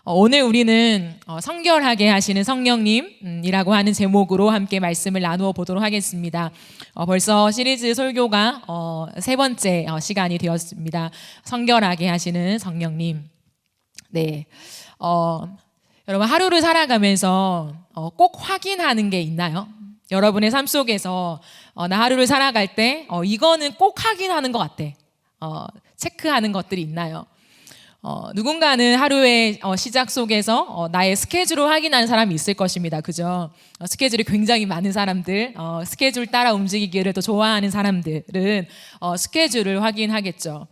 오늘 우리는 성결하게 하시는 성령님이라고 하는 제목으로 함께 말씀을 나누어 보도록 하겠습니다. 벌써 시리즈 설교가 세 번째 시간이 되었습니다. 성결하게 하시는 성령님. 네, 여러분 하루를 살아가면서 꼭 확인하는 게 있나요? 여러분의 삶 속에서 나 하루를 살아갈 때 이거는 꼭 확인하는 것 같아. 체크하는 것들이 있나요? 누군가는 하루의 시작 속에서 나의 스케줄을 확인하는 사람이 있을 것입니다. 그죠? 스케줄이 굉장히 많은 사람들, 스케줄 따라 움직이기를 또 좋아하는 사람들은 스케줄을 확인하겠죠.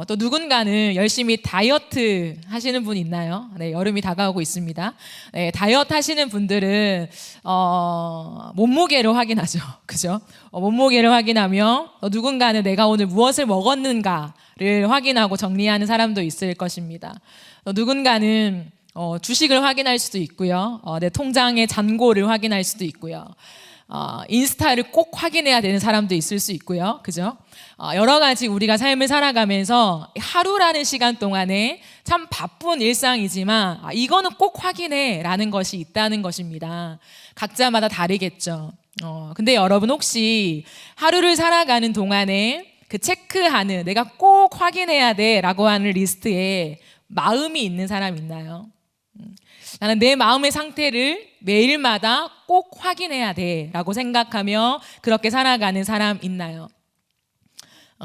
또 누군가는 열심히 다이어트 하시는 분 있나요? 네, 여름이 다가오고 있습니다. 네, 다이어트 하시는 분들은 몸무게를 확인하죠. 그죠? 몸무게를 확인하며 누군가는 내가 오늘 무엇을 먹었는가를 확인하고 정리하는 사람도 있을 것입니다. 누군가는 주식을 확인할 수도 있고요. 내 통장의 잔고를 확인할 수도 있고요. 인스타를 꼭 확인해야 되는 사람도 있을 수 있고요. 그죠? 여러 가지 우리가 삶을 살아가면서 하루라는 시간 동안에 참 바쁜 일상이지만 이거는 꼭 확인해 라는 것이 있다는 것입니다. 각자마다 다르겠죠. 근데 여러분 혹시 하루를 살아가는 동안에 그 체크하는 내가 꼭 확인해야 돼 라고 하는 리스트에 마음이 있는 사람 있나요? 나는 내 마음의 상태를 매일마다 꼭 확인해야 돼 라고 생각하며 그렇게 살아가는 사람 있나요?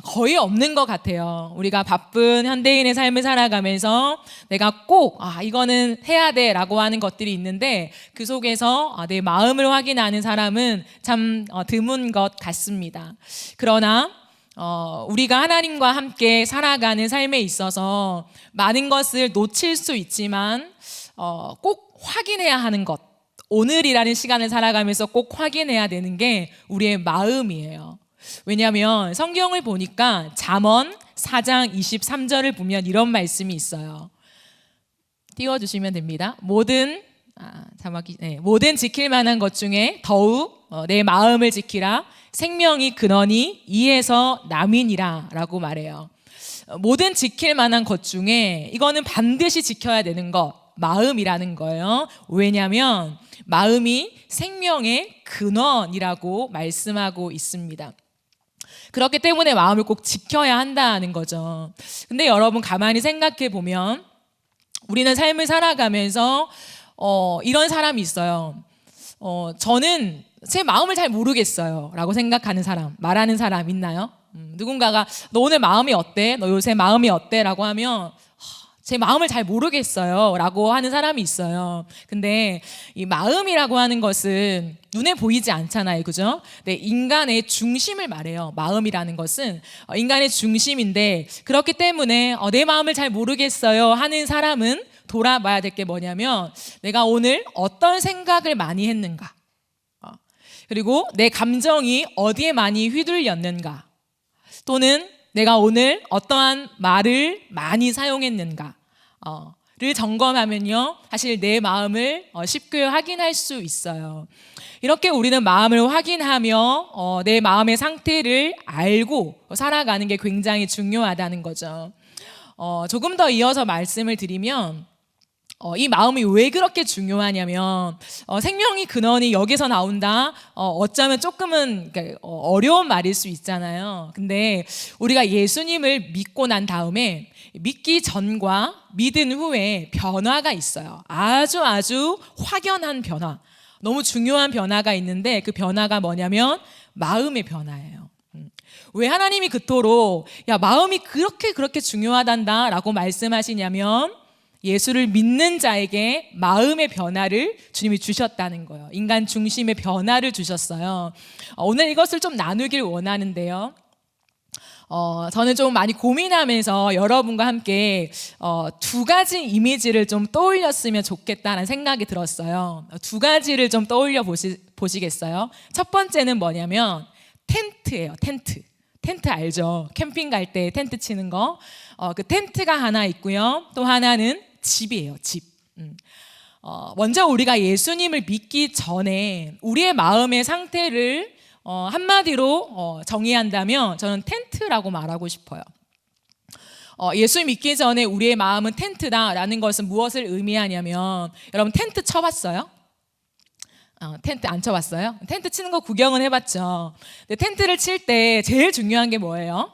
거의 없는 것 같아요. 우리가 바쁜 현대인의 삶을 살아가면서 내가 꼭 이거는 해야 돼 라고 하는 것들이 있는데 그 속에서 내 마음을 확인하는 사람은 참 드문 것 같습니다. 그러나 우리가 하나님과 함께 살아가는 삶에 있어서 많은 것을 놓칠 수 있지만 꼭 확인해야 하는 것, 오늘이라는 시간을 살아가면서 꼭 확인해야 되는 게 우리의 마음이에요. 왜냐하면 성경을 보니까 잠언 4장 23절을 보면 이런 말씀이 있어요. 띄워주시면 됩니다. 모든 지킬 만한 것 중에 더욱 내 마음을 지키라. 생명이 근원이 이에서 남이니라 라고 말해요. 모든 지킬 만한 것 중에 이거는 반드시 지켜야 되는 것, 마음이라는 거예요. 왜냐하면 마음이 생명의 근원이라고 말씀하고 있습니다. 그렇기 때문에 마음을 꼭 지켜야 한다는 거죠. 근데 여러분 가만히 생각해 보면 우리는 삶을 살아가면서 이런 사람이 있어요. 저는 제 마음을 잘 모르겠어요 라고 생각하는 사람, 말하는 사람 있나요? 누군가가 너 오늘 마음이 어때? 너 요새 마음이 어때? 라고 하면 제 마음을 잘 모르겠어요 라고 하는 사람이 있어요. 근데 이 마음이라고 하는 것은 눈에 보이지 않잖아요. 그죠? 네, 인간의 중심을 말해요. 마음이라는 것은 인간의 중심인데 그렇기 때문에 내 마음을 잘 모르겠어요 하는 사람은 돌아봐야 될 게 뭐냐면 내가 오늘 어떤 생각을 많이 했는가, 그리고 내 감정이 어디에 많이 휘둘렸는가, 또는 내가 오늘 어떠한 말을 많이 사용했는가 를 점검하면요 사실 내 마음을 쉽게 확인할 수 있어요. 이렇게 우리는 마음을 확인하며 내 마음의 상태를 알고 살아가는 게 굉장히 중요하다는 거죠. 조금 더 이어서 말씀을 드리면 이 마음이 왜 그렇게 중요하냐면 생명이 근원이 여기서 나온다. 어쩌면 조금은 어려운 말일 수 있잖아요. 근데 우리가 예수님을 믿고 난 다음에 믿기 전과 믿은 후에 변화가 있어요. 아주 확연한 변화, 너무 중요한 변화가 있는데 그 변화가 뭐냐면 마음의 변화예요. 왜 하나님이 그토록 마음이 그렇게 중요하단다 라고 말씀하시냐면 예수를 믿는 자에게 마음의 변화를 주님이 주셨다는 거예요. 인간 중심의 변화를 주셨어요. 오늘 이것을 좀 나누길 원하는데요. 저는 좀 많이 고민하면서 여러분과 함께 두 가지 이미지를 좀 떠올렸으면 좋겠다는 생각이 들었어요. 두 가지를 좀 떠올려 보시겠어요? 첫 번째는 뭐냐면 텐트예요. 텐트 알죠? 캠핑 갈 때 텐트 치는 거. 그 텐트가 하나 있고요. 또 하나는 집이에요. 집. 먼저 우리가 예수님을 믿기 전에 우리의 마음의 상태를 한마디로 정의한다면 저는 텐트라고 말하고 싶어요. 예수 믿기 전에 우리의 마음은 텐트다라는 것은 무엇을 의미하냐면, 여러분 텐트 쳐봤어요? 텐트 안 쳐봤어요? 텐트 치는 거 구경은 해봤죠. 근데 텐트를 칠 때 제일 중요한 게 뭐예요?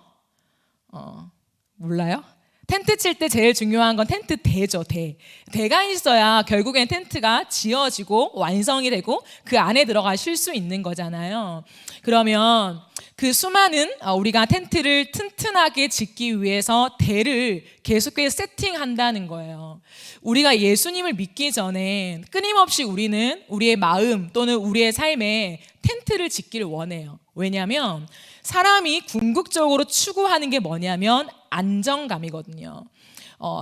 몰라요? 텐트 칠 때 제일 중요한 건 텐트 대죠. 대가 있어야 결국엔 텐트가 지어지고 완성이 되고 그 안에 들어가 쉴 수 있는 거잖아요. 그러면 그 수많은 우리가 텐트를 튼튼하게 짓기 위해서 대를 계속해서 세팅한다는 거예요. 우리가 예수님을 믿기 전에 끊임없이 우리는 우리의 마음 또는 우리의 삶에 텐트를 짓기를 원해요. 왜냐하면 사람이 궁극적으로 추구하는 게 뭐냐면 안정감이거든요.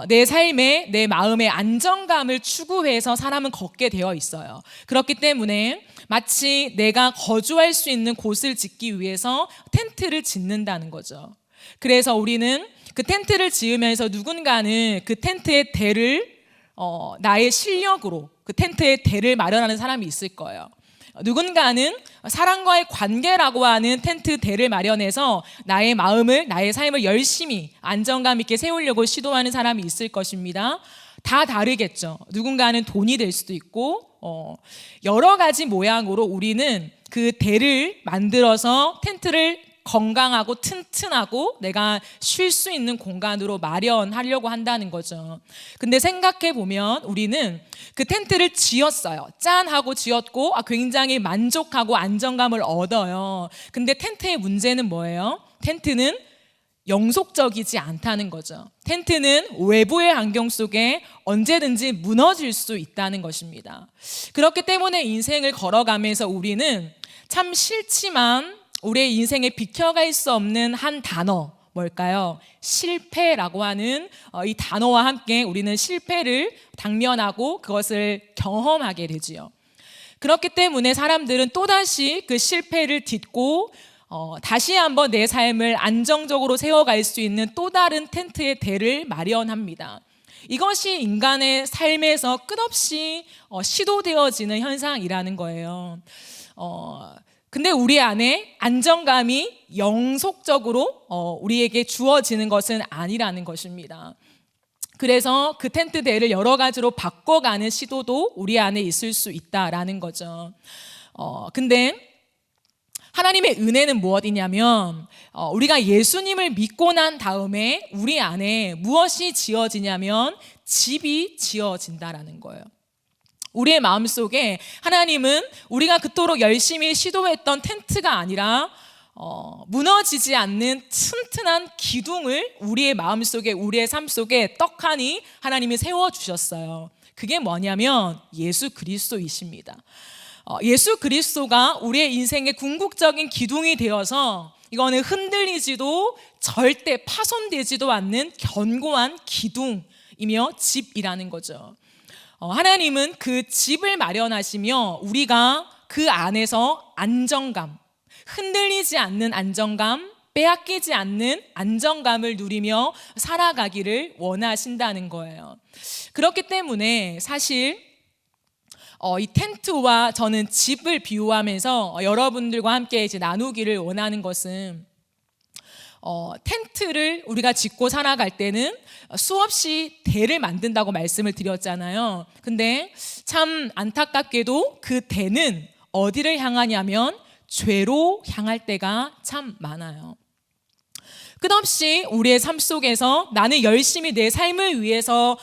내 삶에, 내 마음의 안정감을 추구해서 사람은 걷게 되어 있어요. 그렇기 때문에 마치 내가 거주할 수 있는 곳을 짓기 위해서 텐트를 짓는다는 거죠. 그래서 우리는 그 텐트를 지으면서 누군가는 그 텐트의 대를 나의 실력으로 그 텐트의 대를 마련하는 사람이 있을 거예요. 누군가는 사람과의 관계라고 하는 텐트 대를 마련해서 나의 마음을, 나의 삶을 열심히 안정감 있게 세우려고 시도하는 사람이 있을 것입니다. 다 다르겠죠. 누군가는 돈이 될 수도 있고 여러 가지 모양으로 우리는 그 대를 만들어서 텐트를 건강하고 튼튼하고 내가 쉴 수 있는 공간으로 마련하려고 한다는 거죠. 근데 생각해 보면 우리는 그 텐트를 지었어요. 짠 하고 지었고 굉장히 만족하고 안정감을 얻어요. 근데 텐트의 문제는 뭐예요? 텐트는 영속적이지 않다는 거죠. 텐트는 외부의 환경 속에 언제든지 무너질 수 있다는 것입니다. 그렇기 때문에 인생을 걸어가면서 우리는 참 싫지만 우리의 인생에 비켜갈 수 없는 한 단어, 뭘까요? 실패라고 하는 이 단어와 함께 우리는 실패를 당면하고 그것을 경험하게 되지요. 그렇기 때문에 사람들은 또다시 그 실패를 딛고 다시 한번 내 삶을 안정적으로 세워갈 수 있는 또 다른 텐트의 대를 마련합니다. 이것이 인간의 삶에서 끝없이 시도되어지는 현상이라는 거예요. 근데 우리 안에 안정감이 영속적으로 우리에게 주어지는 것은 아니라는 것입니다. 그래서 그 텐트 대를 여러 가지로 바꿔가는 시도도 우리 안에 있을 수 있다라는 거죠. 근데 하나님의 은혜는 무엇이냐면 우리가 예수님을 믿고 난 다음에 우리 안에 무엇이 지어지냐면 집이 지어진다라는 거예요. 우리의 마음속에 하나님은 우리가 그토록 열심히 시도했던 텐트가 아니라 무너지지 않는 튼튼한 기둥을 우리의 마음속에, 우리의 삶 속에 떡하니 하나님이 세워주셨어요. 그게 뭐냐면 예수 그리스도이십니다. 예수 그리스도가 우리의 인생의 궁극적인 기둥이 되어서 이거는 흔들리지도 절대 파손되지도 않는 견고한 기둥이며 집이라는 거죠. 하나님은 그 집을 마련하시며 우리가 그 안에서 안정감, 흔들리지 않는 안정감, 빼앗기지 않는 안정감을 누리며 살아가기를 원하신다는 거예요. 그렇기 때문에 사실 이 텐트와 저는 집을 비유하면서 여러분들과 함께 이제 나누기를 원하는 것은 텐트를 우리가 짓고 살아갈 때는 수없이 대를 만든다고 말씀을 드렸잖아요. 근데 참 안타깝게도 그 대는 어디를 향하냐면 죄로 향할 때가 참 많아요. 끝없이 우리의 삶 속에서 나는 열심히 내 삶을 위해서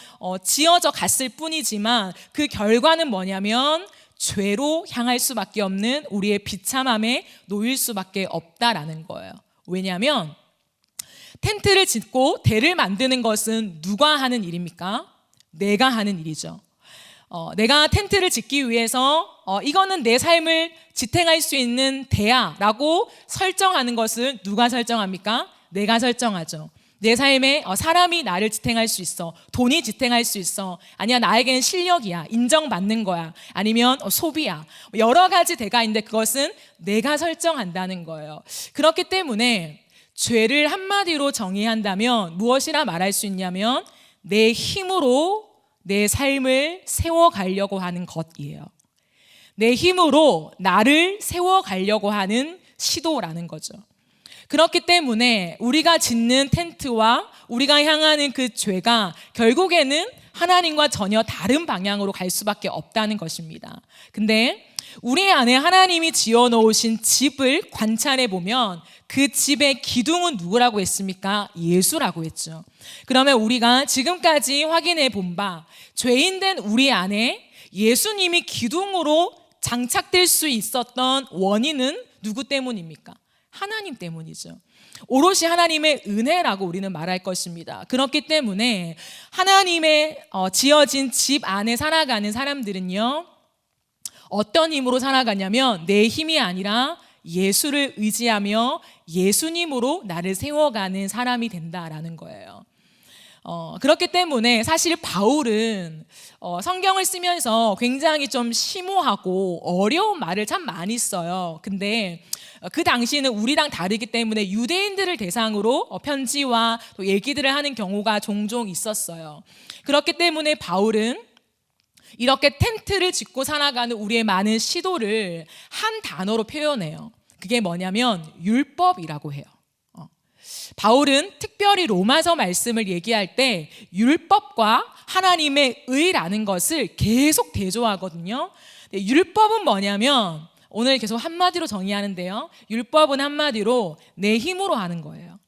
지어져 갔을 뿐이지만 그 결과는 뭐냐면 죄로 향할 수밖에 없는 우리의 비참함에 놓일 수밖에 없다라는 거예요. 왜냐하면 텐트를 짓고 대를 만드는 것은 누가 하는 일입니까? 내가 하는 일이죠. 내가 텐트를 짓기 위해서 이거는 내 삶을 지탱할 수 있는 대야라고 설정하는 것을 누가 설정합니까? 내가 설정하죠. 내 삶에 사람이 나를 지탱할 수 있어, 돈이 지탱할 수 있어, 아니야 나에게는 실력이야, 인정받는 거야, 아니면 소비야, 여러 가지 대가 있는데 그것은 내가 설정한다는 거예요. 그렇기 때문에 죄를 한마디로 정의한다면 무엇이라 말할 수 있냐면 내 힘으로 내 삶을 세워가려고 하는 것이에요. 내 힘으로 나를 세워가려고 하는 시도라는 거죠. 그렇기 때문에 우리가 짓는 텐트와 우리가 향하는 그 죄가 결국에는 하나님과 전혀 다른 방향으로 갈 수밖에 없다는 것입니다. 근데 우리 안에 하나님이 지어 놓으신 집을 관찰해 보면 그 집의 기둥은 누구라고 했습니까? 예수라고 했죠. 그러면 우리가 지금까지 확인해 본 바 죄인된 우리 안에 예수님이 기둥으로 장착될 수 있었던 원인은 누구 때문입니까? 하나님 때문이죠. 오롯이 하나님의 은혜라고 우리는 말할 것입니다. 그렇기 때문에 하나님의 지어진 집 안에 살아가는 사람들은요, 어떤 힘으로 살아가냐면 내 힘이 아니라 예수를 의지하며 예수님으로 나를 세워가는 사람이 된다라는 거예요. 그렇기 때문에 사실 바울은 성경을 쓰면서 굉장히 좀 심오하고 어려운 말을 참 많이 써요. 근데 그 당시는 우리랑 다르기 때문에 유대인들을 대상으로 편지와 또 얘기들을 하는 경우가 종종 있었어요. 그렇기 때문에 바울은 이렇게 텐트를 짓고 살아가는 우리의 많은 시도를 한 단어로 표현해요. 그게 뭐냐면 율법이라고 해요. 바울은 특별히 로마서 말씀을 얘기할 때 율법과 하나님의 의라는 것을 계속 대조하거든요. 율법은 뭐냐면 오늘 계속 한마디로 정의하는데요, 율법은 한마디로 내 힘으로 하는 거예요.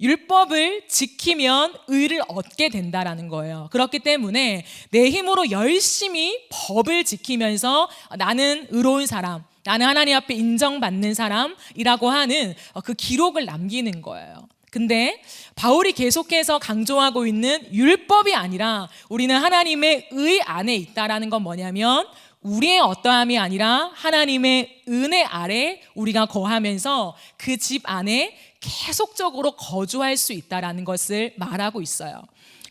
율법을 지키면 의를 얻게 된다라는 거예요. 그렇기 때문에 내 힘으로 열심히 법을 지키면서 나는 의로운 사람, 나는 하나님 앞에 인정받는 사람이라고 하는 그 기록을 남기는 거예요. 근데 바울이 계속해서 강조하고 있는 율법이 아니라 우리는 하나님의 의 안에 있다라는 건 뭐냐면 우리의 어떠함이 아니라 하나님의 은혜 아래 우리가 거하면서 그 집 안에 계속적으로 거주할 수 있다라는 것을 말하고 있어요.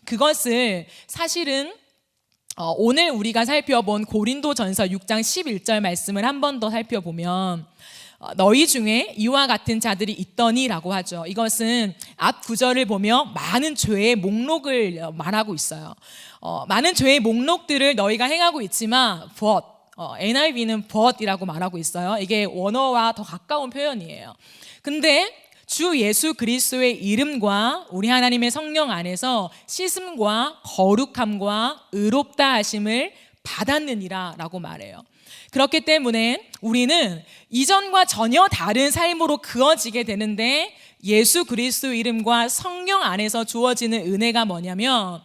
그것을 사실은 오늘 우리가 살펴본 고린도전서 6장 11절 말씀을 한 번 더 살펴보면 너희 중에 이와 같은 자들이 있더니라고 하죠. 이것은 앞 구절을 보면 많은 죄의 목록을 말하고 있어요. 많은 죄의 목록들을 너희가 행하고 있지만 but, NIV는 but이라고 말하고 있어요. 이게 원어와 더 가까운 표현이에요. 근데 주 예수 그리스도의 이름과 우리 하나님의 성령 안에서 씻음과 거룩함과 의롭다 하심을 받았느니라 라고 말해요. 그렇기 때문에 우리는 이전과 전혀 다른 삶으로 그어지게 되는데 예수 그리스도 이름과 성령 안에서 주어지는 은혜가 뭐냐면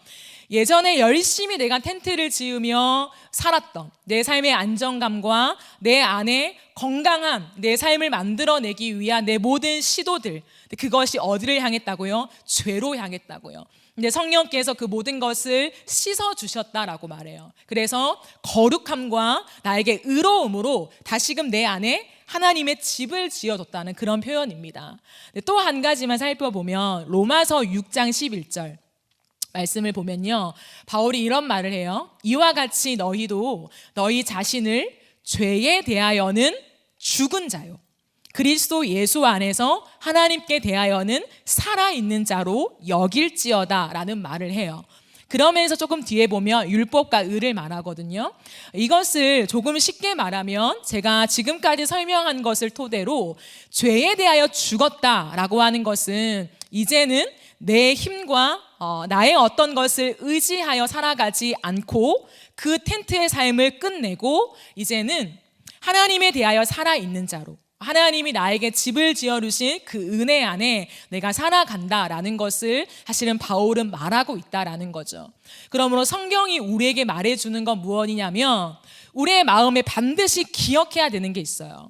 예전에 열심히 내가 텐트를 지으며 살았던 내 삶의 안정감과 내 안에 건강한 내 삶을 만들어내기 위한 내 모든 시도들, 그것이 어디를 향했다고요? 죄로 향했다고요. 근데 성령께서 그 모든 것을 씻어주셨다라고 말해요. 그래서 거룩함과 나에게 의로움으로 다시금 내 안에 하나님의 집을 지어줬다는 그런 표현입니다. 또 한 가지만 살펴보면 로마서 6장 11절 말씀을 보면요, 바울이 이런 말을 해요. 이와 같이 너희도 너희 자신을 죄에 대하여는 죽은 자요 그리스도 예수 안에서 하나님께 대하여는 살아있는 자로 여길지어다 라는 말을 해요. 그러면서 조금 뒤에 보면 율법과 의를 말하거든요. 이것을 조금 쉽게 말하면 제가 지금까지 설명한 것을 토대로 죄에 대하여 죽었다라고 하는 것은 이제는 내 힘과 나의 어떤 것을 의지하여 살아가지 않고 그 텐트의 삶을 끝내고 이제는 하나님에 대하여 살아있는 자로, 하나님이 나에게 집을 지어주신 그 은혜 안에 내가 살아간다라는 것을 사실은 바울은 말하고 있다라는 거죠. 그러므로 성경이 우리에게 말해주는 건 무엇이냐면 우리의 마음에 반드시 기억해야 되는 게 있어요.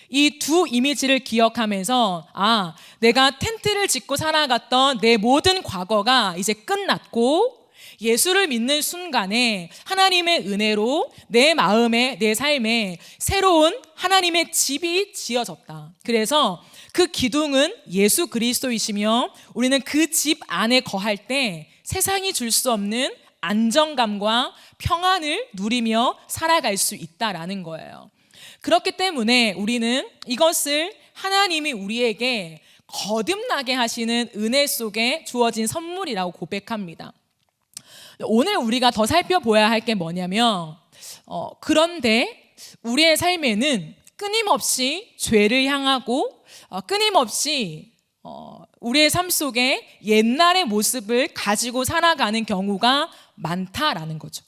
이 두 이미지를 기억하면서 내가 텐트를 짓고 살아갔던 내 모든 과거가 이제 끝났고 예수를 믿는 순간에 하나님의 은혜로 내 마음에 내 삶에 새로운 하나님의 집이 지어졌다. 그래서 그 기둥은 예수 그리스도이시며 우리는 그 집 안에 거할 때 세상이 줄 수 없는 안정감과 평안을 누리며 살아갈 수 있다라는 거예요. 그렇기 때문에 우리는 이것을 하나님이 우리에게 거듭나게 하시는 은혜 속에 주어진 선물이라고 고백합니다. 오늘 우리가 더 살펴봐야 할 게 뭐냐면 그런데 우리의 삶에는 끊임없이 죄를 향하고 끊임없이 우리의 삶 속에 옛날의 모습을 가지고 살아가는 경우가 많다라는 거죠.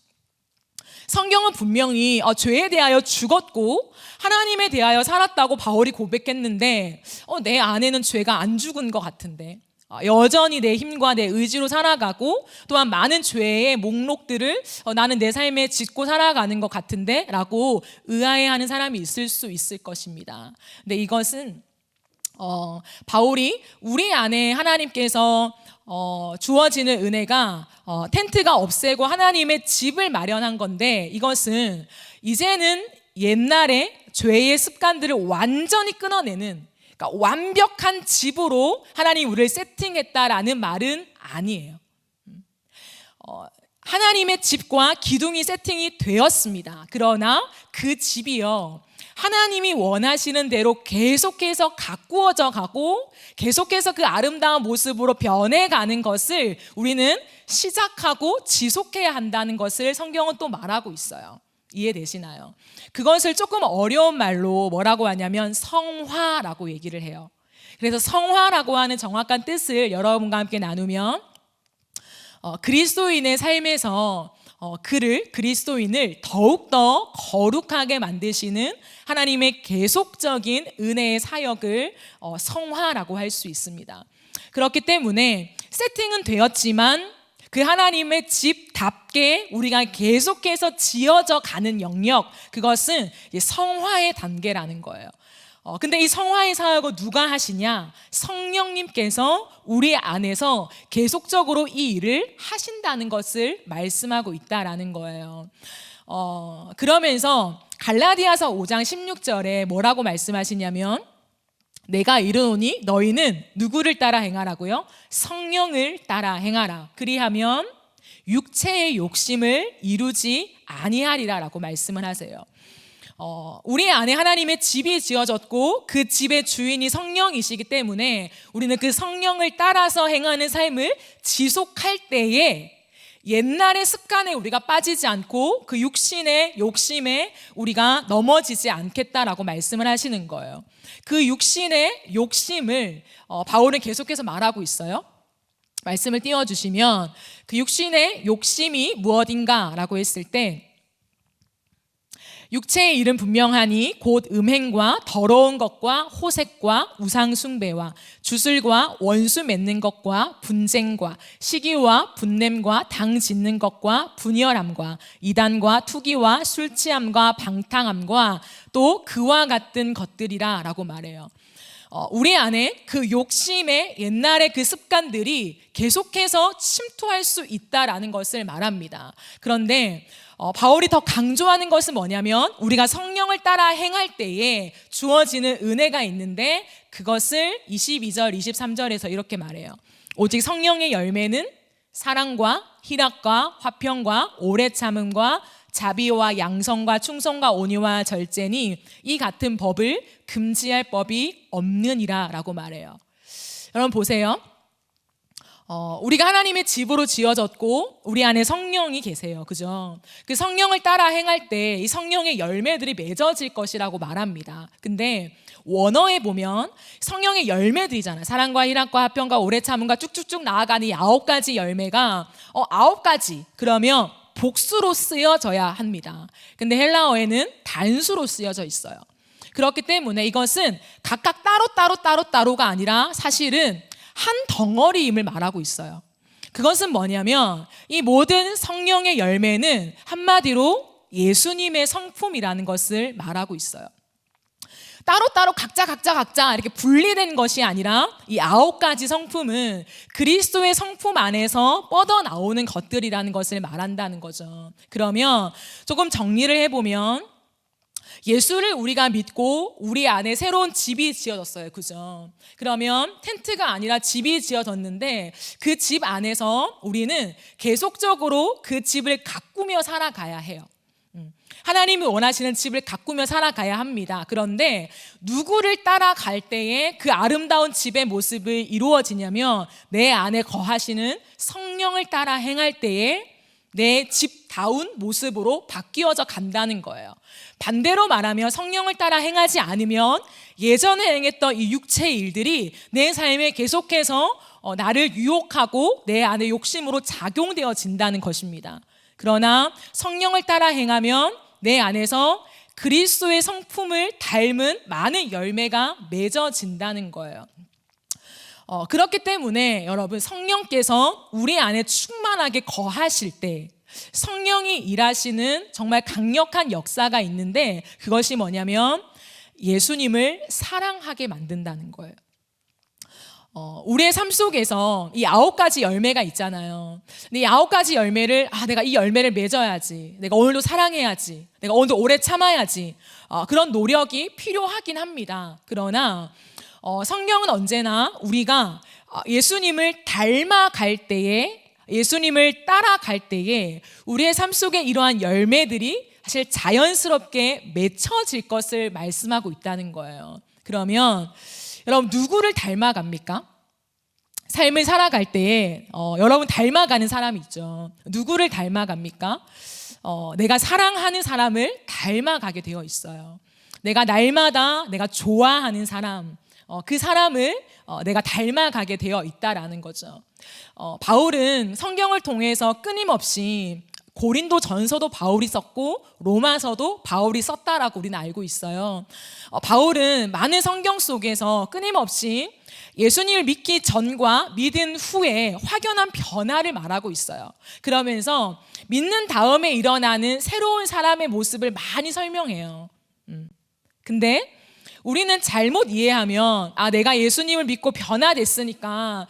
성경은 분명히 죄에 대하여 죽었고 하나님에 대하여 살았다고 바울이 고백했는데 내 안에는 죄가 안 죽은 것 같은데, 여전히 내 힘과 내 의지로 살아가고 또한 많은 죄의 목록들을 나는 내 삶에 짓고 살아가는 것 같은데 라고 의아해하는 사람이 있을 수 있을 것입니다. 근데 이것은 바울이 우리 안에 하나님께서 주어지는 은혜가 텐트가 없애고 하나님의 집을 마련한 건데, 이것은 이제는 옛날에 죄의 습관들을 완전히 끊어내는, 그러니까 완벽한 집으로 하나님 우리를 세팅했다라는 말은 아니에요. 하나님의 집과 기둥이 세팅이 되었습니다. 그러나 그 집이요, 하나님이 원하시는 대로 계속해서 가꾸어져 가고 계속해서 그 아름다운 모습으로 변해가는 것을 우리는 시작하고 지속해야 한다는 것을 성경은 또 말하고 있어요. 이해되시나요? 그것을 조금 어려운 말로 뭐라고 하냐면 성화라고 얘기를 해요. 그래서 성화라고 하는 정확한 뜻을 여러분과 함께 나누면 그리스도인의 삶에서 그리스도인을 더욱더 거룩하게 만드시는 하나님의 계속적인 은혜의 사역을 성화라고 할 수 있습니다. 그렇기 때문에 세팅은 되었지만 그 하나님의 집답게 우리가 계속해서 지어져 가는 영역, 그것은 성화의 단계라는 거예요. 근데 이 성화의 사역을 누가 하시냐? 성령님께서 우리 안에서 계속적으로 이 일을 하신다는 것을 말씀하고 있다라는 거예요. 그러면서 갈라디아서 5장 16절에 뭐라고 말씀하시냐면, 내가 이르노니 너희는 누구를 따라 행하라고요? 성령을 따라 행하라. 그리하면 육체의 욕심을 이루지 아니하리라 라고 말씀을 하세요. 우리 안에 하나님의 집이 지어졌고 그 집의 주인이 성령이시기 때문에 우리는 그 성령을 따라서 행하는 삶을 지속할 때에 옛날의 습관에 우리가 빠지지 않고 그 육신의 욕심에 우리가 넘어지지 않겠다라고 말씀을 하시는 거예요. 그 육신의 욕심을 바울은 계속해서 말하고 있어요. 말씀을 띄워주시면 그 육신의 욕심이 무엇인가라고 했을 때, 육체의 일은 분명하니 곧 음행과 더러운 것과 호색과 우상 숭배와 주술과 원수 맺는 것과 분쟁과 시기와 분냄과 당 짓는 것과 분열함과 이단과 투기와 술 취함과 방탕함과 또 그와 같은 것들이라 라고 말해요. 우리 안에 그 욕심의 옛날의 그 습관들이 계속해서 침투할 수 있다라는 것을 말합니다. 그런데 바울이 더 강조하는 것은 뭐냐면, 우리가 성령을 따라 행할 때에 주어지는 은혜가 있는데 그것을 22절 23절에서 이렇게 말해요. 오직 성령의 열매는 사랑과 희락과 화평과 오래 참음과 자비와 양성과 충성과 온유와 절제니 이 같은 법을 금지할 법이 없느니라 라고 말해요. 여러분 보세요. 우리가 하나님의 집으로 지어졌고 우리 안에 성령이 계세요. 그죠? 그 성령을 따라 행할 때 이 성령의 열매들이 맺어질 것이라고 말합니다. 근데 원어에 보면 성령의 열매들이잖아요. 사랑과 희락과 화평과 오래 참음과 쭉쭉쭉 나아가는 이 9가지 열매가 9가지 그러면 복수로 쓰여져야 합니다. 근데 헬라어에는 단수로 쓰여져 있어요. 그렇기 때문에 이것은 각각 따로가 아니라 사실은 한 덩어리임을 말하고 있어요. 그것은 뭐냐면 이 모든 성령의 열매는 한마디로 예수님의 성품이라는 것을 말하고 있어요. 따로 각자 이렇게 분리된 것이 아니라 이 9가지 성품은 그리스도의 성품 안에서 뻗어나오는 것들이라는 것을 말한다는 거죠. 그러면 조금 정리를 해보면, 예수를 우리가 믿고 우리 안에 새로운 집이 지어졌어요. 그죠? 그러면 텐트가 아니라 집이 지어졌는데 그 집 안에서 우리는 계속적으로 그 집을 가꾸며 살아가야 해요. 하나님이 원하시는 집을 가꾸며 살아가야 합니다. 그런데 누구를 따라갈 때에 그 아름다운 집의 모습이 이루어지냐면 내 안에 거하시는 성령을 따라 행할 때에 내 집다운 모습으로 바뀌어져 간다는 거예요. 반대로 말하면 성령을 따라 행하지 않으면 예전에 행했던 이 육체의 일들이 내 삶에 계속해서 나를 유혹하고 내 안에 욕심으로 작용되어진다는 것입니다. 그러나 성령을 따라 행하면 내 안에서 그리스도의 성품을 닮은 많은 열매가 맺어진다는 거예요. 그렇기 때문에 여러분, 성령께서 우리 안에 충만하게 거하실 때 성령이 일하시는 정말 강력한 역사가 있는데, 그것이 뭐냐면 예수님을 사랑하게 만든다는 거예요. 우리의 삶 속에서 이 9가지 열매가 있잖아요. 근데 이 9가지 열매를 내가 이 열매를 맺어야지, 내가 오늘도 사랑해야지, 내가 오늘도 오래 참아야지, 그런 노력이 필요하긴 합니다. 그러나 성경은 언제나 우리가 예수님을 닮아갈 때에, 예수님을 따라갈 때에 우리의 삶 속에 이러한 열매들이 사실 자연스럽게 맺혀질 것을 말씀하고 있다는 거예요. 그러면 여러분, 누구를 닮아갑니까? 삶을 살아갈 때에 여러분 닮아가는 사람이 있죠. 누구를 닮아갑니까? 내가 사랑하는 사람을 닮아가게 되어 있어요. 내가 날마다 내가 좋아하는 사람, 그 사람을 내가 닮아가게 되어 있다라는 거죠. 바울은 성경을 통해서 끊임없이 고린도 전서도 바울이 썼고 로마서도 바울이 썼다라고 우리는 알고 있어요. 바울은 많은 성경 속에서 끊임없이 예수님을 믿기 전과 믿은 후에 확연한 변화를 말하고 있어요. 그러면서 믿는 다음에 일어나는 새로운 사람의 모습을 많이 설명해요. 근데 우리는 잘못 이해하면 내가 예수님을 믿고 변화됐으니까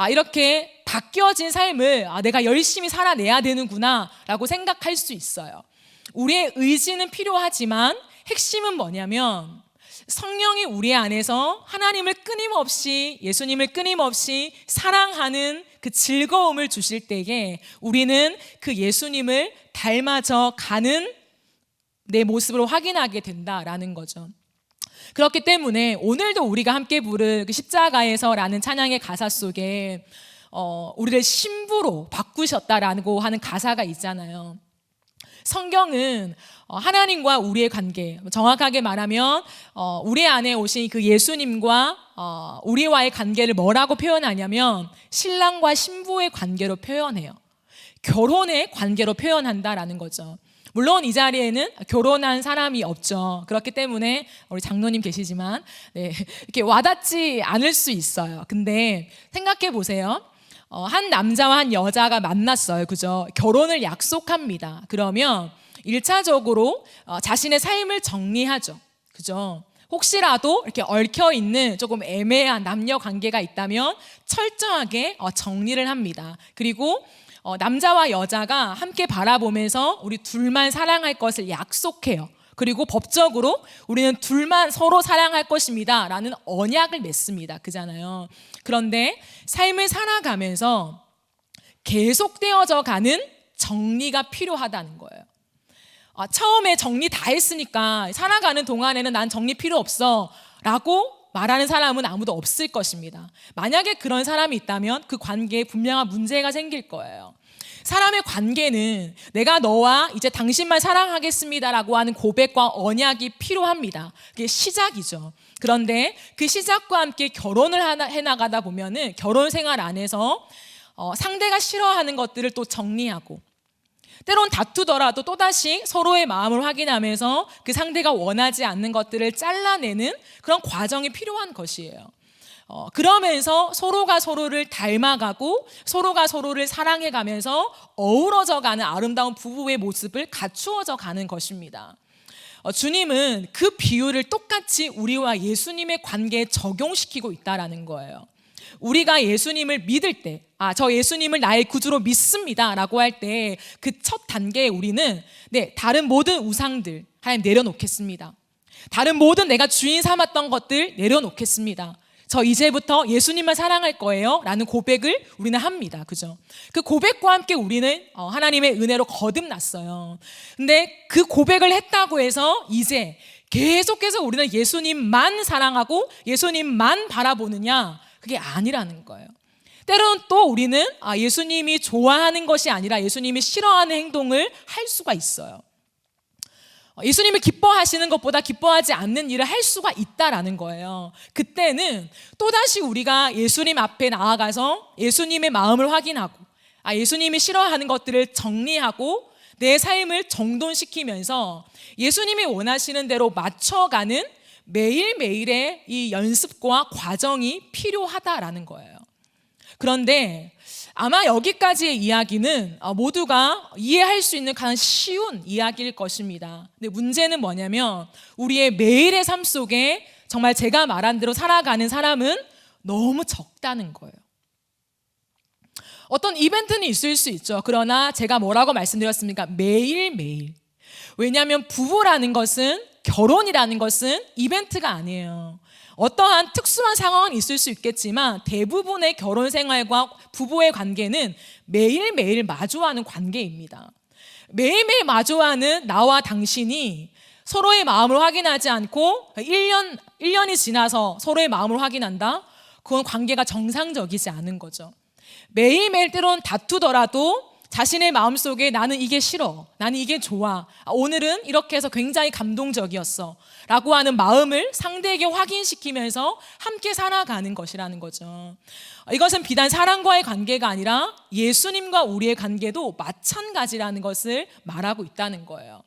이렇게 바뀌어진 삶을 내가 열심히 살아내야 되는구나 라고 생각할 수 있어요. 우리의 의지는 필요하지만 핵심은 뭐냐면 성령이 우리 안에서 하나님을 끊임없이, 예수님을 끊임없이 사랑하는 그 즐거움을 주실 때에 우리는 그 예수님을 닮아져 가는 내 모습을 확인하게 된다라는 거죠. 그렇기 때문에 오늘도 우리가 함께 부른 그 십자가에서라는 찬양의 가사 속에 우리를 신부로 바꾸셨다라고 하는 가사가 있잖아요. 성경은 하나님과 우리의 관계, 정확하게 말하면 우리 안에 오신 그 예수님과 우리와의 관계를 뭐라고 표현하냐면 신랑과 신부의 관계로 표현해요. 결혼의 관계로 표현한다라는 거죠. 물론 이 자리에는 결혼한 사람이 없죠. 그렇기 때문에 우리 장로님 계시지만 이렇게 와닿지 않을 수 있어요. 근데 생각해 보세요. 한 남자와 한 여자가 만났어요. 그죠? 결혼을 약속합니다. 그러면 1차적으로 자신의 삶을 정리하죠. 그죠? 혹시라도 이렇게 얽혀있는 조금 애매한 남녀 관계가 있다면 철저하게 정리를 합니다. 그리고 남자와 여자가 함께 바라보면서 우리 둘만 사랑할 것을 약속해요. 그리고 법적으로 우리는 둘만 서로 사랑할 것입니다 라는 언약을 맺습니다. 그잖아요. 그런데 삶을 살아가면서 계속되어져 가는 정리가 필요하다는 거예요. 처음에 정리 다 했으니까 살아가는 동안에는 난 정리 필요 없어 라고 말하는 사람은 아무도 없을 것입니다. 만약에 그런 사람이 있다면 그 관계에 분명한 문제가 생길 거예요. 사람의 관계는 내가 너와 이제 당신만 사랑하겠습니다라고 하는 고백과 언약이 필요합니다. 그게 시작이죠. 그런데 그 시작과 함께 결혼을 해나가다 보면은 결혼 생활 안에서 상대가 싫어하는 것들을 또 정리하고, 때론 다투더라도 또다시 서로의 마음을 확인하면서 그 상대가 원하지 않는 것들을 잘라내는 그런 과정이 필요한 것이에요. 그러면서 서로가 서로를 닮아가고 서로가 서로를 사랑해가면서 어우러져가는 아름다운 부부의 모습을 갖추어져 가는 것입니다. 주님은 그 비유를 똑같이 우리와 예수님의 관계에 적용시키고 있다라는 거예요. 우리가 예수님을 믿을 때, 저 예수님을 나의 구주로 믿습니다 라고 할 때 그 첫 단계에 우리는 다른 모든 우상들 하나님 내려놓겠습니다. 다른 모든 내가 주인 삼았던 것들 내려놓겠습니다. 저 이제부터 예수님만 사랑할 거예요 라는 고백을 우리는 합니다. 그죠? 그 고백과 함께 우리는 하나님의 은혜로 거듭났어요. 근데 그 고백을 했다고 해서 이제 계속해서 우리는 예수님만 사랑하고 예수님만 바라보느냐, 그게 아니라는 거예요. 때로는 또 우리는 예수님이 좋아하는 것이 아니라 예수님이 싫어하는 행동을 할 수가 있어요. 예수님이 기뻐하시는 것보다 기뻐하지 않는 일을 할 수가 있다라는 거예요. 그때는 또다시 우리가 예수님 앞에 나아가서 예수님의 마음을 확인하고 예수님이 싫어하는 것들을 정리하고 내 삶을 정돈시키면서 예수님이 원하시는 대로 맞춰가는 매일매일의 이 연습과 과정이 필요하다라는 거예요. 그런데 아마 여기까지의 이야기는 모두가 이해할 수 있는 가장 쉬운 이야기일 것입니다. 근데 문제는 뭐냐면 우리의 매일의 삶 속에 정말 제가 말한 대로 살아가는 사람은 너무 적다는 거예요. 어떤 이벤트는 있을 수 있죠. 그러나 제가 뭐라고 말씀드렸습니까? 매일매일. 왜냐하면 부부라는 것은, 결혼이라는 것은 이벤트가 아니에요. 어떠한 특수한 상황은 있을 수 있겠지만 대부분의 결혼 생활과 부부의 관계는 매일매일 마주하는 관계입니다. 매일매일 마주하는 나와 당신이 서로의 마음을 확인하지 않고 1년이 지나서 서로의 마음을 확인한다? 그건 관계가 정상적이지 않은 거죠. 매일매일 때론 다투더라도 자신의 마음속에 나는 이게 싫어, 나는 이게 좋아, 오늘은 이렇게 해서 굉장히 감동적이었어 라고 하는 마음을 상대에게 확인시키면서 함께 살아가는 것이라는 거죠. 이것은 비단 사랑과의 관계가 아니라 예수님과 우리의 관계도 마찬가지라는 것을 말하고 있다는 거예요.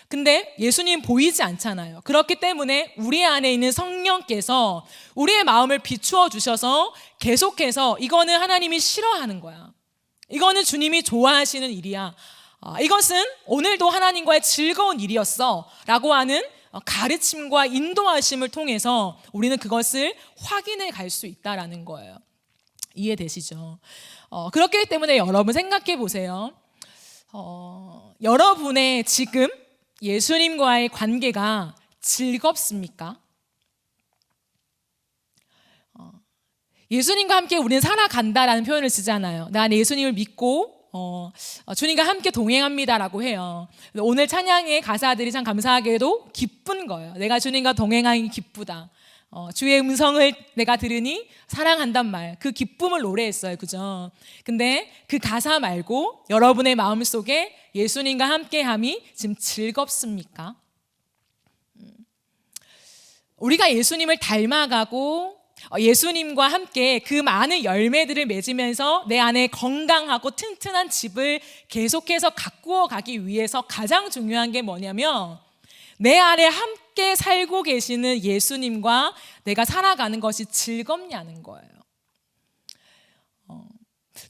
근데 예수님 보이지 않잖아요. 그렇기 때문에 우리 안에 있는 성령께서 우리의 마음을 비추어 주셔서 계속해서 이거는 하나님이 싫어하는 거야, 이거는 주님이 좋아하시는 일이야, 이것은 오늘도 하나님과의 즐거운 일이었어 라고 하는 가르침과 인도하심을 통해서 우리는 그것을 확인해 갈 수 있다라는 거예요. 이해되시죠? 그렇기 때문에 여러분 생각해 보세요. 여러분의 지금 예수님과의 관계가 즐겁습니까? 예수님과 함께 우리는 살아간다라는 표현을 쓰잖아요. 난 예수님을 믿고 주님과 함께 동행합니다라고 해요. 오늘 찬양의 가사들이 참 감사하게도 기쁜 거예요. 내가 주님과 동행하기 기쁘다. 주의 음성을 내가 들으니 사랑한단 말, 그 기쁨을 노래했어요. 그죠? 근데 그 가사 말고 여러분의 마음속에 예수님과 함께함이 지금 즐겁습니까? 우리가 예수님을 닮아가고 예수님과 함께 그 많은 열매들을 맺으면서 내 안에 건강하고 튼튼한 집을 계속해서 가꾸어 가기 위해서 가장 중요한 게 뭐냐면 내 안에 함께 살고 계시는 예수님과 내가 살아가는 것이 즐겁냐는 거예요.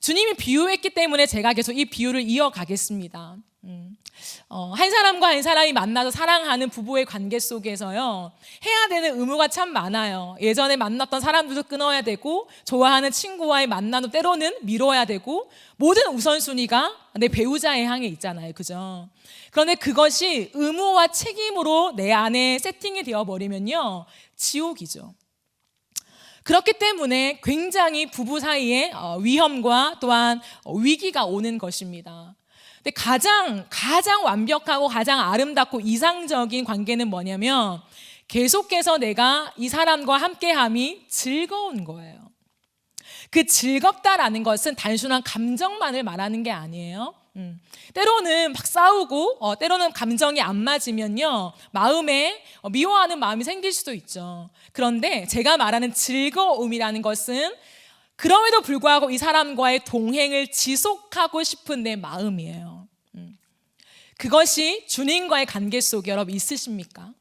주님이 비유했기 때문에 제가 계속 이 비유를 이어가겠습니다. 한 사람과 한 사람이 만나서 사랑하는 부부의 관계 속에서요, 해야 되는 의무가 참 많아요. 예전에 만났던 사람들도 끊어야 되고, 좋아하는 친구와의 만남도 때로는 미뤄야 되고, 모든 우선순위가 내 배우자에 향해 있잖아요. 그죠? 그런데 그것이 의무와 책임으로 내 안에 세팅이 되어버리면요, 지옥이죠. 그렇기 때문에 굉장히 부부 사이에 위험과 또한 위기가 오는 것입니다. 근데 가장 완벽하고 가장 아름답고 이상적인 관계는 뭐냐면 계속해서 내가 이 사람과 함께함이 즐거운 거예요. 그 즐겁다라는 것은 단순한 감정만을 말하는 게 아니에요. 때로는 막 싸우고 때로는 감정이 안 맞으면요, 마음에 미워하는 마음이 생길 수도 있죠. 그런데 제가 말하는 즐거움이라는 것은 그럼에도 불구하고 이 사람과의 동행을 지속하고 싶은 내 마음이에요. 그것이 주님과의 관계 속에 여러분 있으십니까?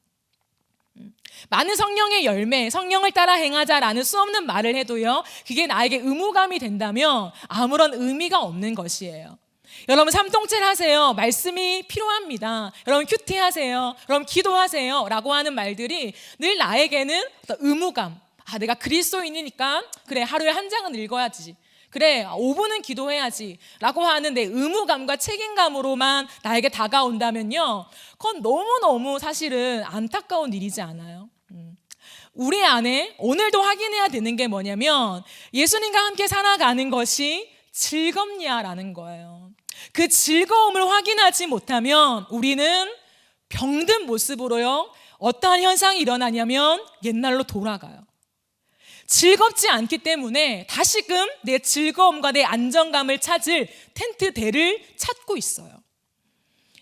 많은 성령의 열매, 성령을 따라 행하자라는 수없는 말을 해도요, 그게 나에게 의무감이 된다면 아무런 의미가 없는 것이에요. 여러분 삼통체를 하세요. 말씀이 필요합니다. 여러분 큐티하세요. 여러분 기도하세요 라고 하는 말들이 늘 나에게는 어떤 의무감, 내가 그리스도인이니까 그래 하루에 한 장은 읽어야지, 그래 5분은 기도해야지 라고 하는 내 의무감과 책임감으로만 나에게 다가온다면요, 그건 너무너무 사실은 안타까운 일이지 않아요? 우리 안에 오늘도 확인해야 되는 게 뭐냐면 예수님과 함께 살아가는 것이 즐겁냐라는 거예요. 그 즐거움을 확인하지 못하면 우리는 병든 모습으로요, 어떠한 현상이 일어나냐면 옛날로 돌아가요. 즐겁지 않기 때문에 다시금 내 즐거움과 내 안정감을 찾을 텐트대를 찾고 있어요.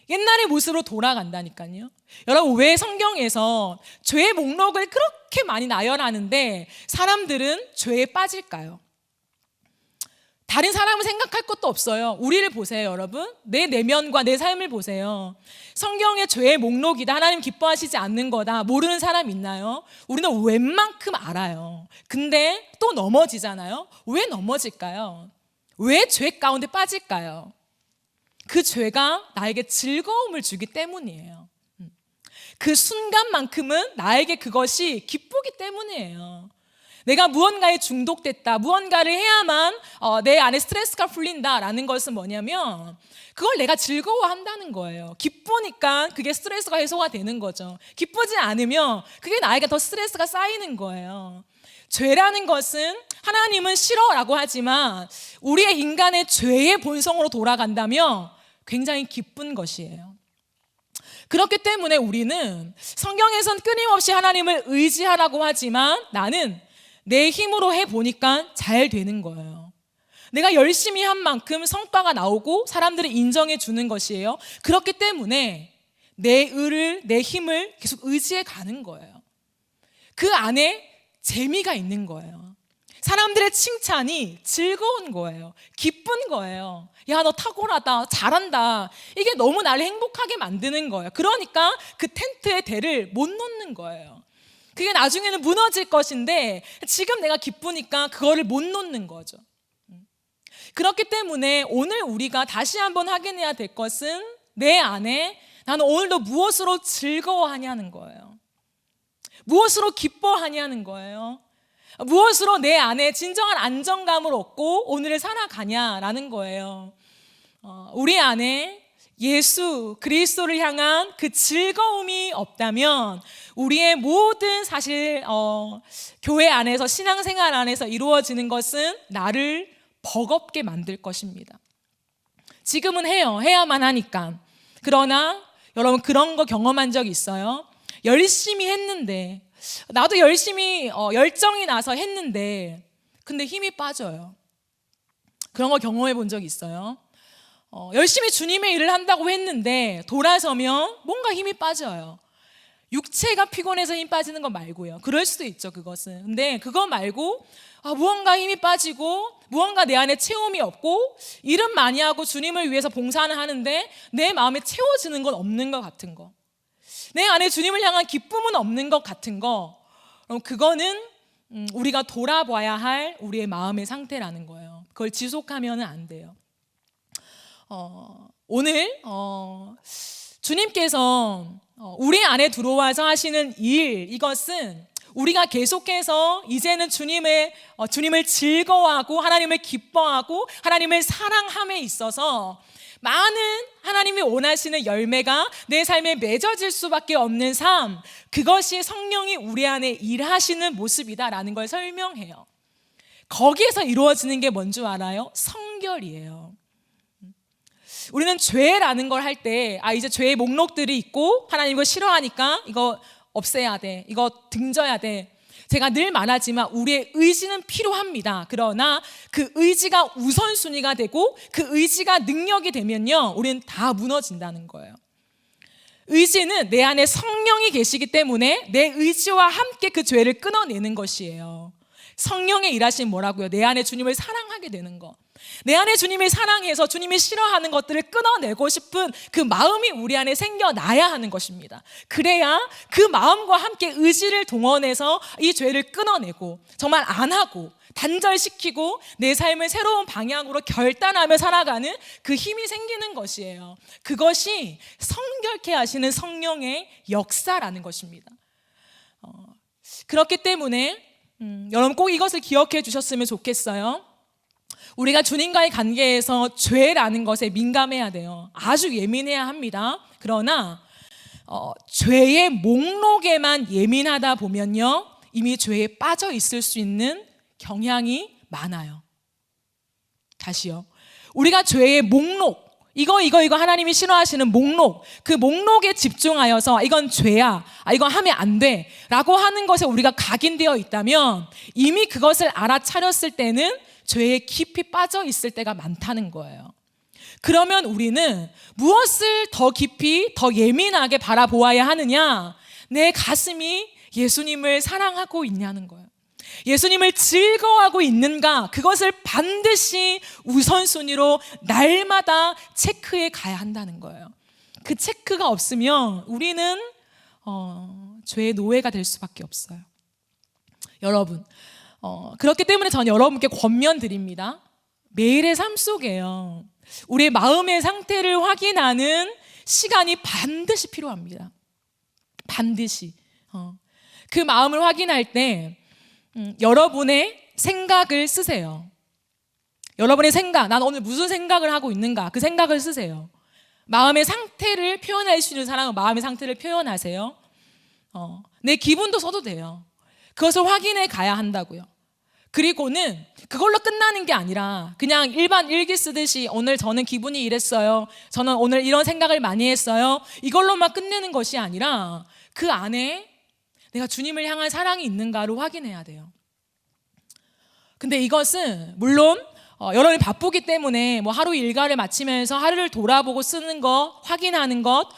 옛날의 모습으로 돌아간다니까요. 여러분, 왜 성경에서 죄의 목록을 그렇게 많이 나열하는데 사람들은 죄에 빠질까요? 다른 사람을 생각할 것도 없어요. 우리를 보세요, 여러분. 내 내면과 내 삶을 보세요. 성경의 죄의 목록이다, 하나님 기뻐하시지 않는 거다, 모르는 사람 있나요? 우리는 웬만큼 알아요. 근데 또 넘어지잖아요. 왜 넘어질까요? 왜 죄 가운데 빠질까요? 그 죄가 나에게 즐거움을 주기 때문이에요. 그 순간만큼은 나에게 그것이 기쁘기 때문이에요. 내가 무언가에 중독됐다, 무언가를 해야만 내 안에 스트레스가 풀린다라는 것은 뭐냐면 그걸 내가 즐거워한다는 거예요. 기쁘니까 그게 스트레스가 해소가 되는 거죠. 기쁘지 않으면 그게 나에게 더 스트레스가 쌓이는 거예요. 죄라는 것은 하나님은 싫어라고 하지만 우리의 인간의 죄의 본성으로 돌아간다면 굉장히 기쁜 것이에요. 그렇기 때문에 우리는 성경에선 끊임없이 하나님을 의지하라고 하지만 나는 내 힘으로 해보니까 잘 되는 거예요. 내가 열심히 한 만큼 성과가 나오고 사람들이 인정해 주는 것이에요. 그렇기 때문에 내 의를, 내 힘을 계속 의지해 가는 거예요. 그 안에 재미가 있는 거예요. 사람들의 칭찬이 즐거운 거예요. 기쁜 거예요. 야, 너 탁월하다, 잘한다. 이게 너무 나를 행복하게 만드는 거예요. 그러니까 그 텐트에 대를 못 놓는 거예요. 그게 나중에는 무너질 것인데 지금 내가 기쁘니까 그거를 못 놓는 거죠. 그렇기 때문에 오늘 우리가 다시 한번 확인해야 될 것은 내 안에 나는 오늘도 무엇으로 즐거워하냐는 거예요. 무엇으로 기뻐하냐는 거예요. 무엇으로 내 안에 진정한 안정감을 얻고 오늘을 살아가냐라는 거예요. 우리 안에 예수 그리스도를 향한 그 즐거움이 없다면 우리의 모든 사실 교회 안에서 신앙생활 안에서 이루어지는 것은 나를 버겁게 만들 것입니다. 지금은 해야만 하니까. 그러나 여러분, 그런 거 경험한 적 있어요? 열심히 했는데, 나도 열심히 열정이 나서 했는데 근데 힘이 빠져요. 그런 거 경험해 본 적 있어요? 열심히 주님의 일을 한다고 했는데 돌아서면 뭔가 힘이 빠져요. 육체가 피곤해서 힘 빠지는 거 말고요. 그럴 수도 있죠, 그것은. 근데 그거 말고 무언가 힘이 빠지고 무언가 내 안에 채움이 없고 일은 많이 하고 주님을 위해서 봉사는 하는데 내 마음에 채워지는 건 없는 것 같은 거, 내 안에 주님을 향한 기쁨은 없는 것 같은 거, 그거는 우리가 돌아봐야 할 우리의 마음의 상태라는 거예요. 그걸 지속하면 안 돼요. 오늘 주님께서 우리 안에 들어와서 하시는 일, 이것은 우리가 계속해서 이제는 주님을 즐거워하고 하나님을 기뻐하고 하나님을 사랑함에 있어서 많은 하나님이 원하시는 열매가 내 삶에 맺어질 수밖에 없는 삶, 그것이 성령이 우리 안에 일하시는 모습이다라는 걸 설명해요. 거기에서 이루어지는 게 뭔 줄 알아요? 성결이에요. 우리는 죄라는 걸 할 때 이제 죄의 목록들이 있고 하나님 이거 싫어하니까 이거 없애야 돼, 이거 등져야 돼. 제가 늘 말하지만 우리의 의지는 필요합니다. 그러나 그 의지가 우선순위가 되고 그 의지가 능력이 되면요, 우리는 다 무너진다는 거예요. 의지는 내 안에 성령이 계시기 때문에 내 의지와 함께 그 죄를 끊어내는 것이에요. 성령의 일하심 뭐라고요? 내 안에 주님을 사랑하게 되는 거. 내 안에 주님을 사랑해서 주님이 싫어하는 것들을 끊어내고 싶은 그 마음이 우리 안에 생겨나야 하는 것입니다. 그래야 그 마음과 함께 의지를 동원해서 이 죄를 끊어내고 정말 안 하고 단절시키고 내 삶을 새로운 방향으로 결단하며 살아가는 그 힘이 생기는 것이에요. 그것이 성결케 하시는 성령의 역사라는 것입니다. 그렇기 때문에 여러분 꼭 이것을 기억해 주셨으면 좋겠어요. 우리가 주님과의 관계에서 죄라는 것에 민감해야 돼요. 아주 예민해야 합니다. 그러나 죄의 목록에만 예민하다 보면요, 이미 죄에 빠져 있을 수 있는 경향이 많아요. 다시요. 우리가 죄의 목록, 이거 하나님이 싫어하시는 목록, 그 목록에 집중하여서 이건 죄야, 이건 하면 안 돼 라고 하는 것에 우리가 각인되어 있다면 이미 그것을 알아차렸을 때는 죄에 깊이 빠져 있을 때가 많다는 거예요. 그러면 우리는 무엇을 더 깊이 더 예민하게 바라보아야 하느냐? 내 가슴이 예수님을 사랑하고 있냐는 거예요. 예수님을 즐거워하고 있는가? 그것을 반드시 우선순위로 날마다 체크해 가야 한다는 거예요. 그 체크가 없으면 우리는 죄의 노예가 될 수밖에 없어요. 여러분, 그렇기 때문에 저는 여러분께 권면드립니다. 매일의 삶 속에요, 우리의 마음의 상태를 확인하는 시간이 반드시 필요합니다. 반드시. 그 마음을 확인할 때 여러분의 생각을 쓰세요. 여러분의 생각, 난 오늘 무슨 생각을 하고 있는가, 그 생각을 쓰세요. 마음의 상태를 표현할 수 있는 사람은 마음의 상태를 표현하세요. 내 기분도 써도 돼요. 그것을 확인해 가야 한다고요. 그리고는 그걸로 끝나는 게 아니라 그냥 일반 일기 쓰듯이 오늘 저는 기분이 이랬어요, 저는 오늘 이런 생각을 많이 했어요, 이걸로만 끝내는 것이 아니라 그 안에 내가 주님을 향한 사랑이 있는가를 확인해야 돼요. 근데 이것은 물론 여러분이 바쁘기 때문에 뭐 하루 일과를 마치면서 하루를 돌아보고 쓰는 것, 확인하는 것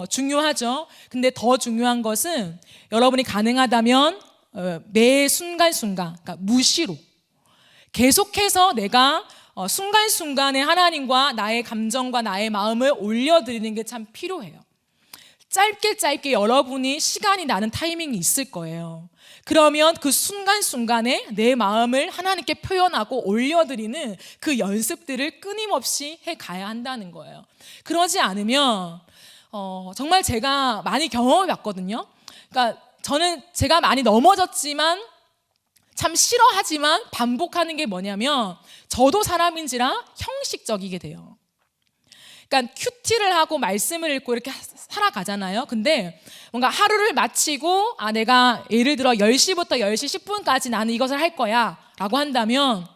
중요하죠. 근데 더 중요한 것은 여러분이 가능하다면 매 순간순간, 그러니까 무시로 계속해서 내가 순간순간에 하나님과 나의 감정과 나의 마음을 올려드리는 게 참 필요해요. 짧게 여러분이 시간이 나는 타이밍이 있을 거예요. 그러면 그 순간순간에 내 마음을 하나님께 표현하고 올려드리는 그 연습들을 끊임없이 해가야 한다는 거예요. 그러지 않으면 정말 제가 많이 경험해 봤거든요. 그러니까 저는 제가 많이 넘어졌지만 참 싫어하지만 반복하는 게 뭐냐면 저도 사람인지라 형식적이게 돼요. 그러니까 큐티를 하고 말씀을 읽고 이렇게 살아가잖아요. 근데 뭔가 하루를 마치고 내가 예를 들어 10시부터 10시 10분까지 나는 이것을 할 거야 라고 한다면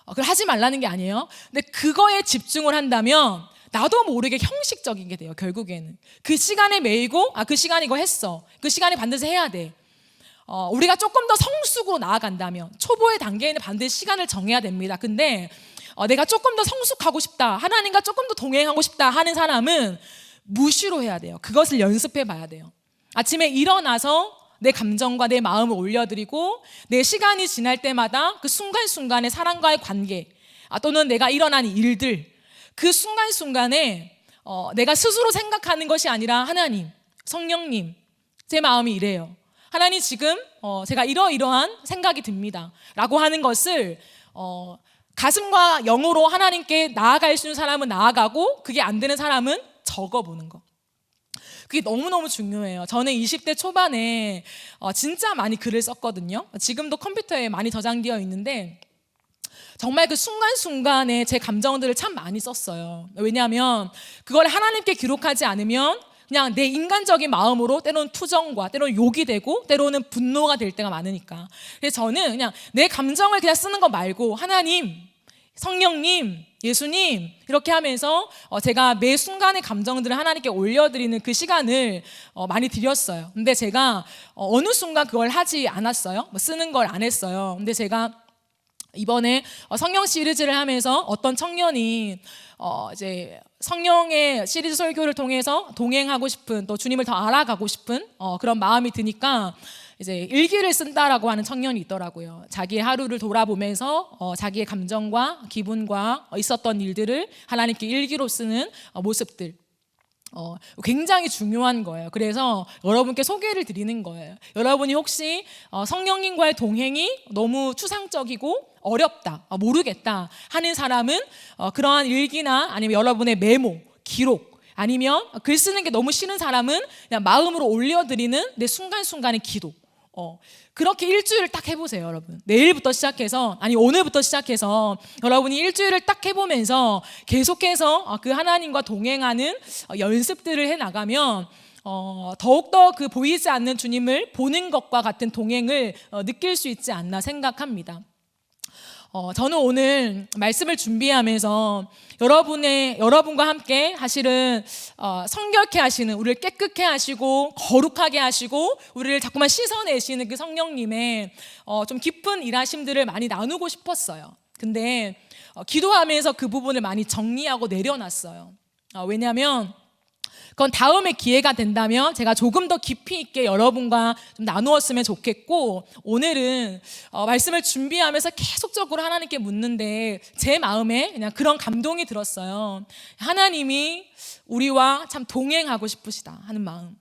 그걸 하지 말라는 게 아니에요. 근데 그거에 집중을 한다면 나도 모르게 형식적이게 돼요. 결국에는 그 시간에 매이고 그 시간에 이거 했어, 그 시간에 반드시 해야 돼. 우리가 조금 더 성숙으로 나아간다면 초보의 단계에는 반드시 시간을 정해야 됩니다. 근데 내가 조금 더 성숙하고 싶다, 하나님과 조금 더 동행하고 싶다 하는 사람은 무시로 해야 돼요. 그것을 연습해 봐야 돼요. 아침에 일어나서 내 감정과 내 마음을 올려드리고 내 시간이 지날 때마다 그 순간순간의 사람과의 관계 또는 내가 일어난 일들, 그 순간순간에 내가 스스로 생각하는 것이 아니라 하나님, 성령님, 제 마음이 이래요, 하나님 지금 제가 이러이러한 생각이 듭니다 라고 하는 것을 가슴과 영으로 하나님께 나아갈 수 있는 사람은 나아가고 그게 안 되는 사람은 적어보는 거. 그게 너무너무 중요해요. 저는 20대 초반에 진짜 많이 글을 썼거든요. 지금도 컴퓨터에 많이 저장되어 있는데 정말 그 순간순간에 제 감정들을 참 많이 썼어요. 왜냐하면 그걸 하나님께 기록하지 않으면 그냥 내 인간적인 마음으로 때로는 투정과 때로는 욕이 되고 때로는 분노가 될 때가 많으니까. 그래서 저는 그냥 내 감정을 그냥 쓰는 거 말고 하나님, 성령님, 예수님 이렇게 하면서 제가 매 순간의 감정들을 하나님께 올려드리는 그 시간을 많이 드렸어요. 근데 제가 어느 순간 그걸 하지 않았어요. 쓰는 걸 안 했어요. 근데 제가 이번에 성령 시리즈를 하면서 어떤 청년이 이제 성령의 시리즈 설교를 통해서 동행하고 싶은, 또 주님을 더 알아가고 싶은 그런 마음이 드니까 이제 일기를 쓴다라고 하는 청년이 있더라고요. 자기의 하루를 돌아보면서 자기의 감정과 기분과 있었던 일들을 하나님께 일기로 쓰는 모습들, 굉장히 중요한 거예요. 그래서 여러분께 소개를 드리는 거예요. 여러분이 혹시 성령님과의 동행이 너무 추상적이고 어렵다, 모르겠다 하는 사람은 그러한 일기나 아니면 여러분의 메모, 기록, 아니면 글 쓰는 게 너무 싫은 사람은 그냥 마음으로 올려드리는 내 순간순간의 기도, 그렇게 일주일을 딱 해보세요. 여러분, 내일부터 시작해서, 아니 오늘부터 시작해서 여러분이 일주일을 딱 해보면서 계속해서 그 하나님과 동행하는 연습들을 해나가면 더욱더 그 보이지 않는 주님을 보는 것과 같은 동행을 느낄 수 있지 않나 생각합니다. 저는 오늘 말씀을 준비하면서 여러분과 함께 사실은 성결케 하시는, 우리를 깨끗게 하시고 거룩하게 하시고 우리를 자꾸만 씻어내시는 그 성령님의 좀 깊은 일하심들을 많이 나누고 싶었어요. 근데 기도하면서 그 부분을 많이 정리하고 내려놨어요. 왜냐하면 그건 다음에 기회가 된다면 제가 조금 더 깊이 있게 여러분과 좀 나누었으면 좋겠고, 오늘은 말씀을 준비하면서 계속적으로 하나님께 묻는데 제 마음에 그냥 그런 감동이 들었어요. 하나님이 우리와 참 동행하고 싶으시다 하는 마음.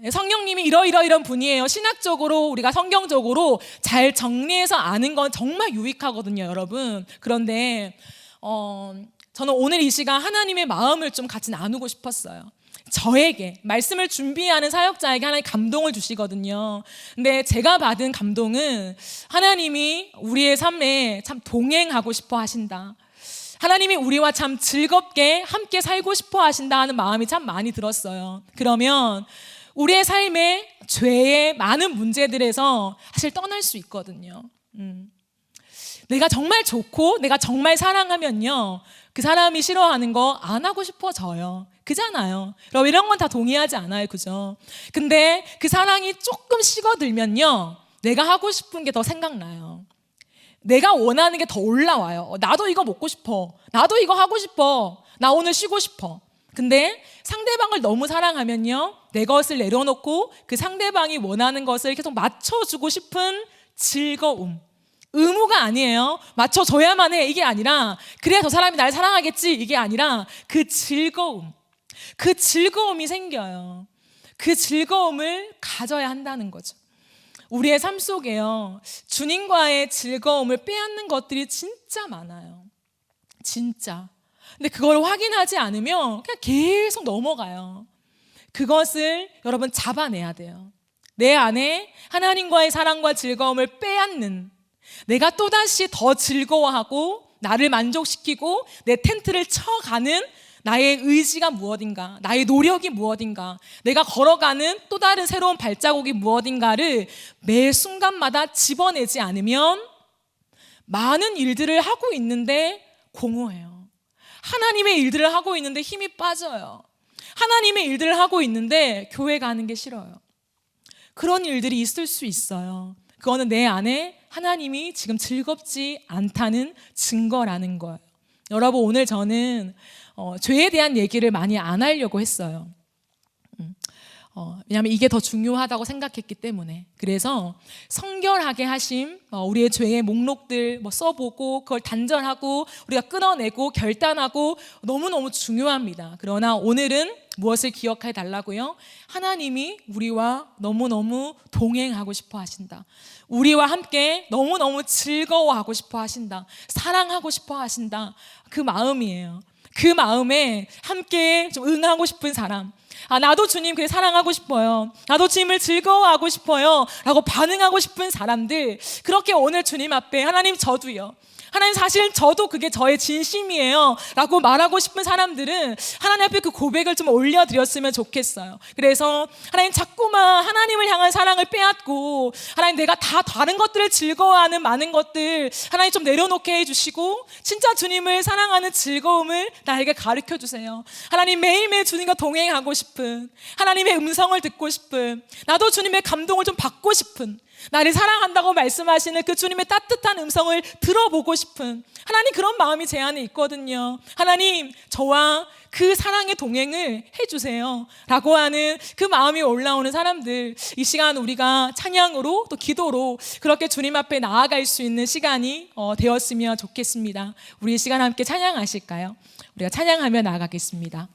성령님이 이런 분이에요. 신학적으로 우리가 성경적으로 잘 정리해서 아는 건 정말 유익하거든요, 여러분. 그런데 저는 오늘 이 시간 하나님의 마음을 좀 같이 나누고 싶었어요. 저에게 말씀을 준비하는 사역자에게 하나님 감동을 주시거든요. 근데 제가 받은 감동은 하나님이 우리의 삶에 참 동행하고 싶어 하신다. 하나님이 우리와 참 즐겁게 함께 살고 싶어 하신다 하는 마음이 참 많이 들었어요. 그러면 우리의 삶에 죄의 많은 문제들에서 사실 떠날 수 있거든요. 내가 정말 좋고 내가 정말 사랑하면요, 그 사람이 싫어하는 거 안 하고 싶어져요. 그잖아요. 여러분, 이런 건 다 동의하지 않아요, 그죠? 근데 그 사랑이 조금 식어들면요, 내가 하고 싶은 게 더 생각나요. 내가 원하는 게 더 올라와요. 나도 이거 먹고 싶어. 나도 이거 하고 싶어. 나 오늘 쉬고 싶어. 근데 상대방을 너무 사랑하면요, 내 것을 내려놓고 그 상대방이 원하는 것을 계속 맞춰주고 싶은 즐거움. 의무가 아니에요. 맞춰줘야만 해, 이게 아니라 그래야 저 사람이 날 사랑하겠지, 이게 아니라 그 즐거움이 생겨요. 그 즐거움을 가져야 한다는 거죠. 우리의 삶 속에요, 주님과의 즐거움을 빼앗는 것들이 진짜 많아요. 진짜. 근데 그걸 확인하지 않으면 그냥 계속 넘어가요. 그것을 여러분 잡아내야 돼요. 내 안에 하나님과의 사랑과 즐거움을 빼앗는, 내가 또다시 더 즐거워하고 나를 만족시키고 내 텐트를 쳐가는 나의 의지가 무엇인가, 나의 노력이 무엇인가, 내가 걸어가는 또 다른 새로운 발자국이 무엇인가를 매 순간마다 집어내지 않으면 많은 일들을 하고 있는데 공허해요. 하나님의 일들을 하고 있는데 힘이 빠져요. 하나님의 일들을 하고 있는데 교회 가는 게 싫어요. 그런 일들이 있을 수 있어요. 그거는 내 안에 하나님이 지금 즐겁지 않다는 증거라는 거예요. 여러분, 오늘 저는 죄에 대한 얘기를 많이 안 하려고 했어요. 왜냐하면 이게 더 중요하다고 생각했기 때문에. 그래서 성결하게 하심, 우리의 죄의 목록들 써보고 그걸 단절하고 우리가 끊어내고 결단하고 너무너무 중요합니다. 그러나 오늘은 무엇을 기억해 달라고요? 하나님이 우리와 너무너무 동행하고 싶어 하신다. 우리와 함께 너무너무 즐거워하고 싶어 하신다. 사랑하고 싶어 하신다. 그 마음이에요. 그 마음에 함께 좀 응하고 싶은 사람, 나도 주님 그래 사랑하고 싶어요, 나도 주님을 즐거워하고 싶어요 라고 반응하고 싶은 사람들, 그렇게 오늘 주님 앞에 하나님 저도요, 하나님 사실 저도 그게 저의 진심이에요 라고 말하고 싶은 사람들은 하나님 앞에 그 고백을 좀 올려드렸으면 좋겠어요. 그래서 하나님, 자꾸만 하나님을 향한 사랑을 빼앗고 하나님, 내가 다 다른 것들을 즐거워하는 많은 것들 하나님 좀 내려놓게 해주시고 진짜 주님을 사랑하는 즐거움을 나에게 가르쳐 주세요. 하나님, 매일매일 주님과 동행하고 싶은, 하나님의 음성을 듣고 싶은, 나도 주님의 감동을 좀 받고 싶은, 나를 사랑한다고 말씀하시는 그 주님의 따뜻한 음성을 들어보고 싶은, 하나님, 그런 마음이 제 안에 있거든요. 하나님, 저와 그 사랑의 동행을 해주세요 라고 하는 그 마음이 올라오는 사람들, 이 시간 우리가 찬양으로 또 기도로 그렇게 주님 앞에 나아갈 수 있는 시간이 되었으면 좋겠습니다. 우리 이 시간 함께 찬양하실까요? 우리가 찬양하며 나아가겠습니다.